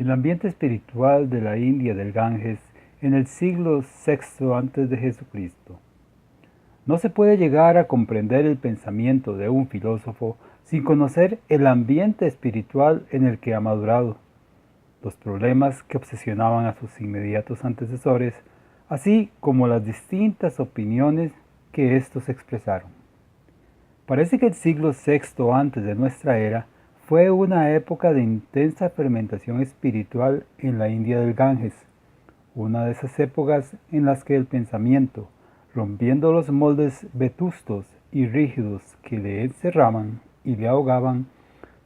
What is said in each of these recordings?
El ambiente espiritual de la India del Ganges en el siglo VI antes de Jesucristo. No se puede llegar a comprender el pensamiento de un filósofo sin conocer el ambiente espiritual en el que ha madurado, los problemas que obsesionaban a sus inmediatos antecesores, así como las distintas opiniones que éstos expresaron. Parece que el siglo VI antes de nuestra era fue una época de intensa fermentación espiritual en la India del Ganges, una de esas épocas en las que el pensamiento, rompiendo los moldes vetustos y rígidos que le encerraban y le ahogaban,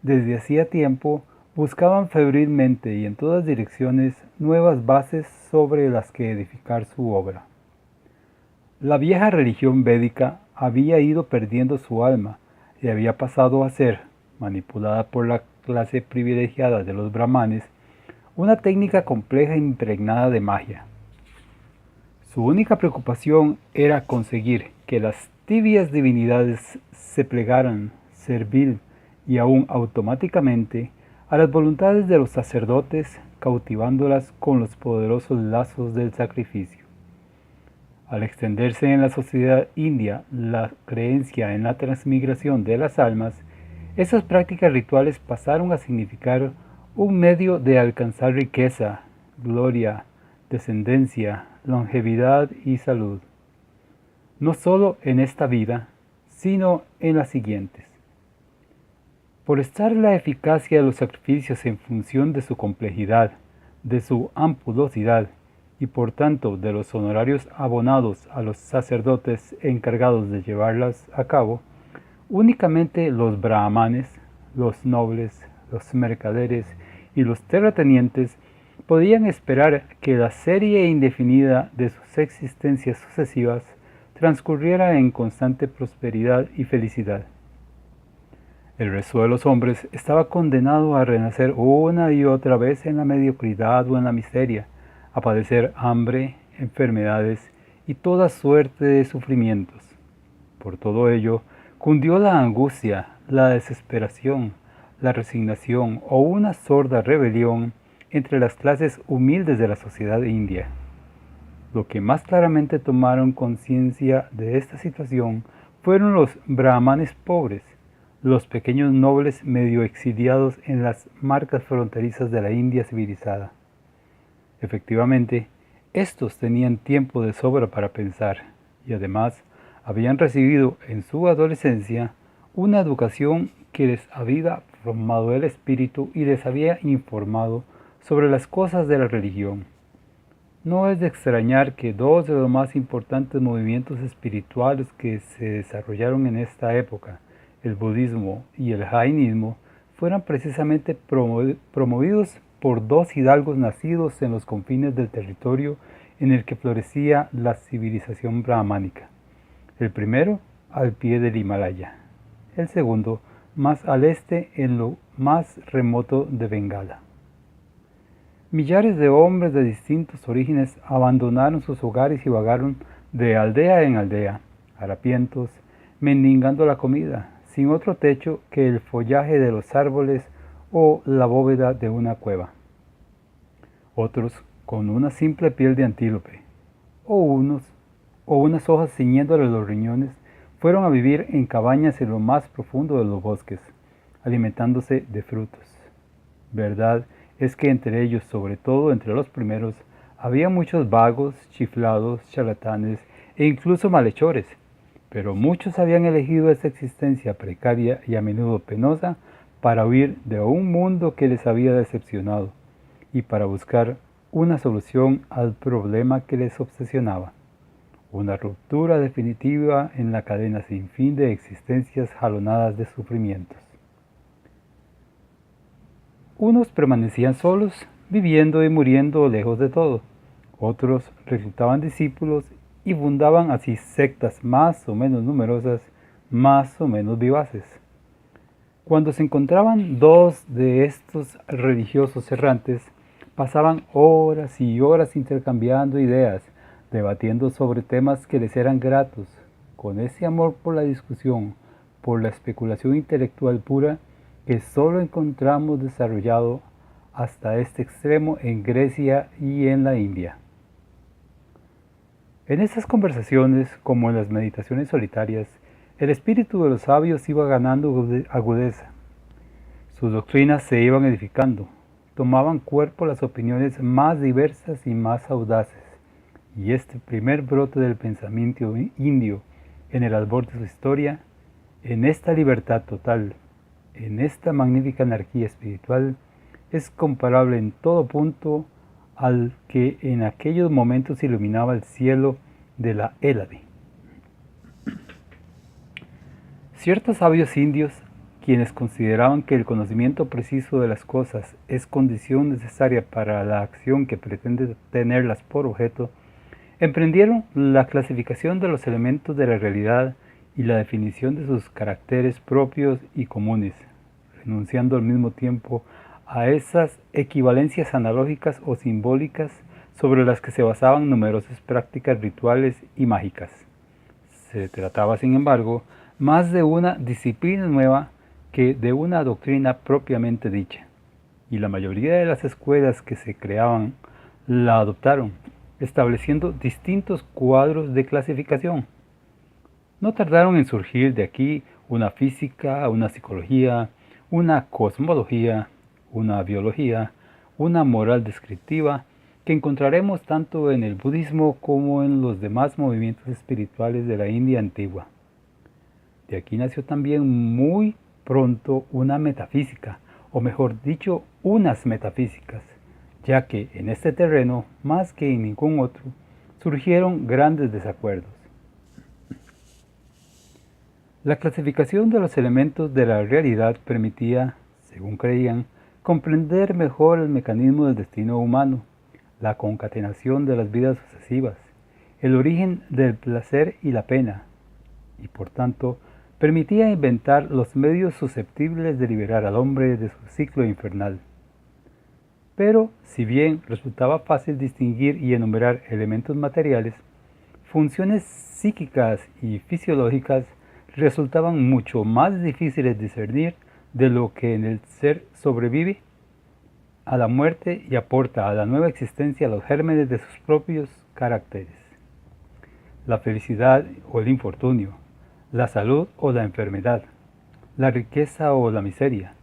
desde hacía tiempo buscaban febrilmente y en todas direcciones nuevas bases sobre las que edificar su obra. La vieja religión védica había ido perdiendo su alma y había pasado a ser, manipulada por la clase privilegiada de los brahmanes, una técnica compleja e impregnada de magia. Su única preocupación era conseguir que las tibias divinidades se plegaran servil y aún automáticamente a las voluntades de los sacerdotes, cautivándolas con los poderosos lazos del sacrificio. Al extenderse en la sociedad india la creencia en la transmigración de las almas, esas prácticas rituales pasaron a significar un medio de alcanzar riqueza, gloria, descendencia, longevidad y salud, no solo en esta vida, sino en las siguientes. Por estar la eficacia de los sacrificios en función de su complejidad, de su ampulosidad y por tanto de los honorarios abonados a los sacerdotes encargados de llevarlas a cabo, únicamente los brahmanes, los nobles, los mercaderes y los terratenientes podían esperar que la serie indefinida de sus existencias sucesivas transcurriera en constante prosperidad y felicidad. El resto de los hombres estaba condenado a renacer una y otra vez en la mediocridad o en la miseria, a padecer hambre, enfermedades y toda suerte de sufrimientos. Por todo ello, cundió la angustia, la desesperación, la resignación o una sorda rebelión entre las clases humildes de la sociedad india. Lo que más claramente tomaron conciencia de esta situación fueron los brahmanes pobres, los pequeños nobles medio exiliados en las marcas fronterizas de la India civilizada. Efectivamente, estos tenían tiempo de sobra para pensar y además habían recibido en su adolescencia una educación que les había formado el espíritu y les había informado sobre las cosas de la religión. No es de extrañar que dos de los más importantes movimientos espirituales que se desarrollaron en esta época, el budismo y el jainismo, fueran precisamente promovidos por dos hidalgos nacidos en los confines del territorio en el que florecía la civilización brahmánica. El primero al pie del Himalaya, el segundo más al este en lo más remoto de Bengala. Millares de hombres de distintos orígenes abandonaron sus hogares y vagaron de aldea en aldea, harapientos, mendigando la comida, sin otro techo que el follaje de los árboles o la bóveda de una cueva. Otros con una simple piel de antílope, o unas hojas ciñéndole los riñones, fueron a vivir en cabañas en lo más profundo de los bosques, alimentándose de frutos. Verdad es que entre ellos, sobre todo entre los primeros, había muchos vagos, chiflados, charlatanes e incluso malhechores, pero muchos habían elegido esa existencia precaria y a menudo penosa para huir de un mundo que les había decepcionado y para buscar una solución al problema que les obsesionaba, una ruptura definitiva en la cadena sin fin de existencias jalonadas de sufrimientos. Unos permanecían solos, viviendo y muriendo lejos de todo. Otros resultaban discípulos y fundaban así sectas más o menos numerosas, más o menos vivaces. Cuando se encontraban dos de estos religiosos errantes, pasaban horas y horas intercambiando ideas, debatiendo sobre temas que les eran gratos, con ese amor por la discusión, por la especulación intelectual pura, que solo encontramos desarrollado hasta este extremo en Grecia y en la India. En estas conversaciones, como en las meditaciones solitarias, el espíritu de los sabios iba ganando agudeza. Sus doctrinas se iban edificando, tomaban cuerpo las opiniones más diversas y más audaces, y este primer brote del pensamiento indio en el albor de su historia, en esta libertad total, en esta magnífica anarquía espiritual, es comparable en todo punto al que en aquellos momentos iluminaba el cielo de la Hélade. Ciertos sabios indios, quienes consideraban que el conocimiento preciso de las cosas es condición necesaria para la acción que pretende tenerlas por objeto, emprendieron la clasificación de los elementos de la realidad y la definición de sus caracteres propios y comunes, renunciando al mismo tiempo a esas equivalencias analógicas o simbólicas sobre las que se basaban numerosas prácticas rituales y mágicas. Se trataba, sin embargo, más de una disciplina nueva que de una doctrina propiamente dicha, y la mayoría de las escuelas que se creaban la adoptaron, estableciendo distintos cuadros de clasificación. No tardaron en surgir de aquí una física, una psicología, una cosmología, una biología, una moral descriptiva, que encontraremos tanto en el budismo como en los demás movimientos espirituales de la India antigua. De aquí nació también muy pronto una metafísica, o mejor dicho, unas metafísicas, ya que en este terreno, más que en ningún otro, surgieron grandes desacuerdos. La clasificación de los elementos de la realidad permitía, según creían, comprender mejor el mecanismo del destino humano, la concatenación de las vidas sucesivas, el origen del placer y la pena, y por tanto permitía inventar los medios susceptibles de liberar al hombre de su ciclo infernal. Pero, si bien resultaba fácil distinguir y enumerar elementos materiales, funciones psíquicas y fisiológicas resultaban mucho más difíciles de discernir de lo que en el ser sobrevive a la muerte y aporta a la nueva existencia los gérmenes de sus propios caracteres. La felicidad o el infortunio, la salud o la enfermedad, la riqueza o la miseria,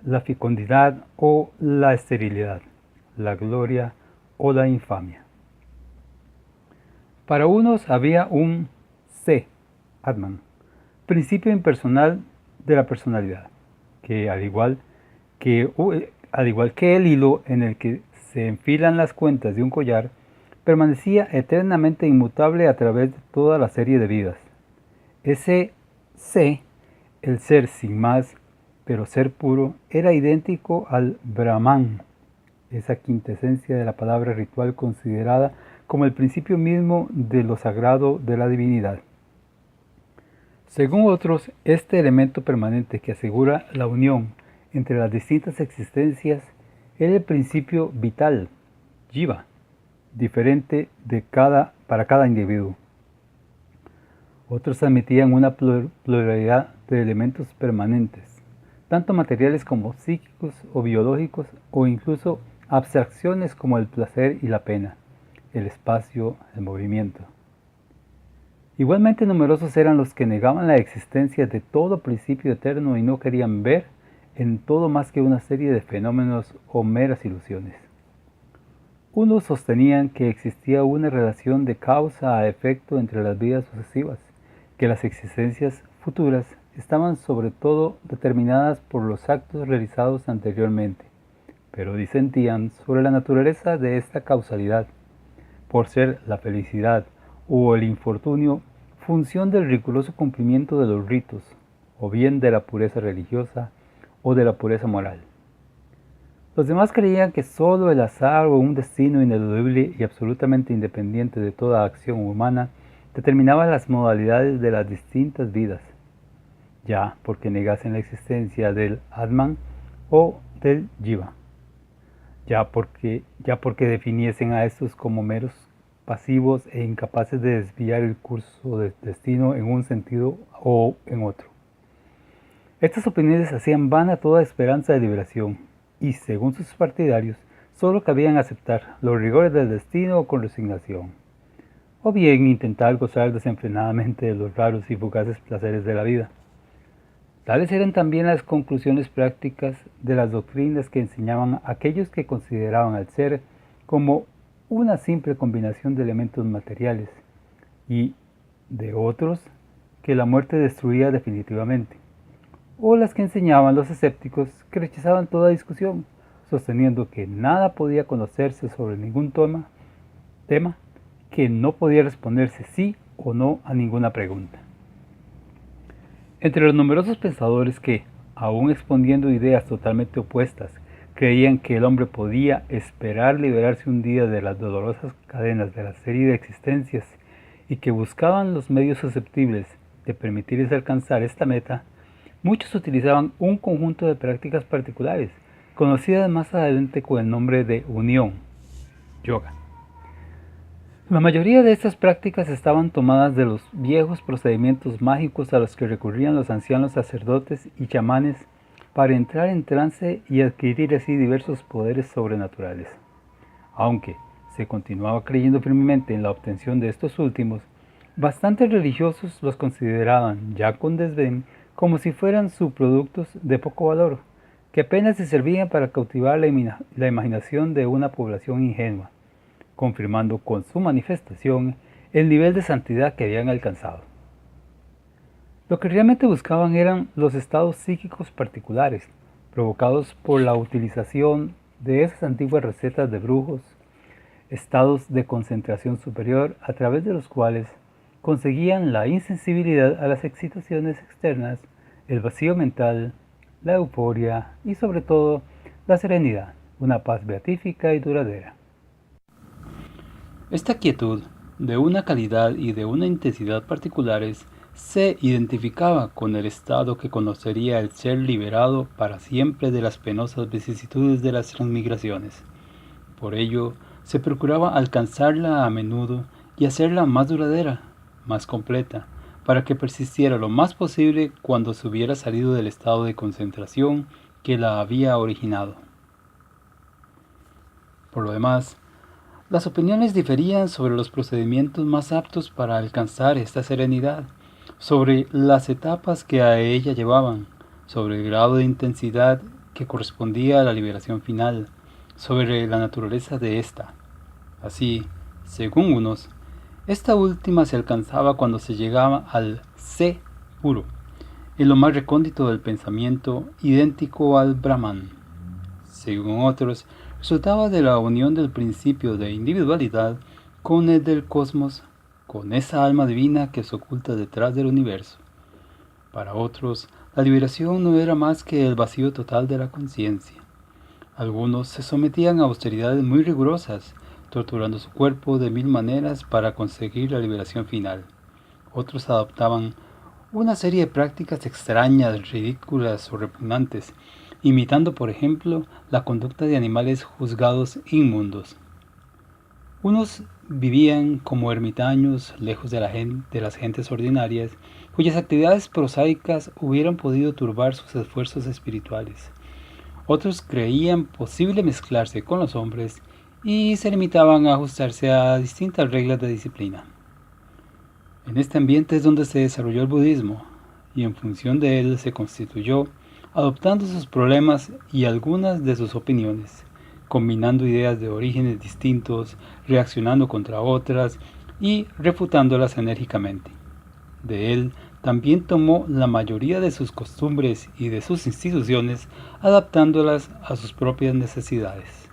la fecundidad o la esterilidad, la gloria o la infamia. Para unos había un C, Atman, principio impersonal de la personalidad, que al igual que el hilo en el que se enfilan las cuentas de un collar, permanecía eternamente inmutable a través de toda la serie de vidas. Ese C, el ser sin más, pero ser puro, era idéntico al Brahman, esa quintesencia de la palabra ritual considerada como el principio mismo de lo sagrado de la divinidad. Según otros, este elemento permanente que asegura la unión entre las distintas existencias era el principio vital, Jiva, diferente para cada individuo. Otros admitían una pluralidad de elementos permanentes, tanto materiales como psíquicos o biológicos, o incluso abstracciones como el placer y la pena, el espacio, el movimiento. Igualmente numerosos eran los que negaban la existencia de todo principio eterno y no querían ver en todo más que una serie de fenómenos o meras ilusiones. Unos sostenían que existía una relación de causa a efecto entre las vidas sucesivas, que las existencias futuras estaban sobre todo determinadas por los actos realizados anteriormente, pero disentían sobre la naturaleza de esta causalidad, por ser la felicidad o el infortunio función del riguroso cumplimiento de los ritos, o bien de la pureza religiosa o de la pureza moral. Los demás creían que sólo el azar o un destino ineludible y absolutamente independiente de toda acción humana determinaba las modalidades de las distintas vidas, ya porque negasen la existencia del Atman o del Jiva, ya porque definiesen a estos como meros pasivos e incapaces de desviar el curso del destino en un sentido o en otro. Estas opiniones hacían vana toda esperanza de liberación, y, según sus partidarios, solo cabían aceptar los rigores del destino con resignación, o bien intentar gozar desenfrenadamente de los raros y fugaces placeres de la vida. Tales eran también las conclusiones prácticas de las doctrinas que enseñaban a aquellos que consideraban al ser como una simple combinación de elementos materiales, y de otros que la muerte destruía definitivamente, o las que enseñaban los escépticos que rechazaban toda discusión, sosteniendo que nada podía conocerse sobre ningún tema que no podía responderse sí o no a ninguna pregunta. Entre los numerosos pensadores que, aun exponiendo ideas totalmente opuestas, creían que el hombre podía esperar liberarse un día de las dolorosas cadenas de la serie de existencias y que buscaban los medios susceptibles de permitirles alcanzar esta meta, muchos utilizaban un conjunto de prácticas particulares, conocidas más adelante con el nombre de unión, yoga. La mayoría de estas prácticas estaban tomadas de los viejos procedimientos mágicos a los que recurrían los ancianos sacerdotes y chamanes para entrar en trance y adquirir así diversos poderes sobrenaturales. Aunque se continuaba creyendo firmemente en la obtención de estos últimos, bastantes religiosos los consideraban, ya con desdén, como si fueran subproductos de poco valor, que apenas se servían para cautivar la imaginación de una población ingenua, confirmando con su manifestación el nivel de santidad que habían alcanzado. Lo que realmente buscaban eran los estados psíquicos particulares, provocados por la utilización de esas antiguas recetas de brujos, estados de concentración superior a través de los cuales conseguían la insensibilidad a las excitaciones externas, el vacío mental, la euforia y sobre todo la serenidad, una paz beatífica y duradera. Esta quietud, de una calidad y de una intensidad particulares, se identificaba con el estado que conocería el ser liberado para siempre de las penosas vicisitudes de las transmigraciones. Por ello, se procuraba alcanzarla a menudo y hacerla más duradera, más completa, para que persistiera lo más posible cuando se hubiera salido del estado de concentración que la había originado. Por lo demás, las opiniones diferían sobre los procedimientos más aptos para alcanzar esta serenidad, sobre las etapas que a ella llevaban, sobre el grado de intensidad que correspondía a la liberación final, sobre la naturaleza de ésta. Así, según unos, esta última se alcanzaba cuando se llegaba al sé puro, en lo más recóndito del pensamiento, idéntico al Brahman. Según otros, resultaba de la unión del principio de individualidad con el del cosmos, con esa alma divina que se oculta detrás del universo. Para otros, la liberación no era más que el vacío total de la conciencia. Algunos se sometían a austeridades muy rigurosas, torturando su cuerpo de mil maneras para conseguir la liberación final. Otros adoptaban una serie de prácticas extrañas, ridículas o repugnantes, imitando, por ejemplo, la conducta de animales juzgados inmundos. Unos vivían como ermitaños, lejos de las gentes ordinarias, cuyas actividades prosaicas hubieran podido turbar sus esfuerzos espirituales. Otros creían posible mezclarse con los hombres y se limitaban a ajustarse a distintas reglas de disciplina. En este ambiente es donde se desarrolló el budismo, y en función de él se constituyó, adoptando sus problemas y algunas de sus opiniones, combinando ideas de orígenes distintos, reaccionando contra otras y refutándolas enérgicamente. De él también tomó la mayoría de sus costumbres y de sus instituciones, adaptándolas a sus propias necesidades.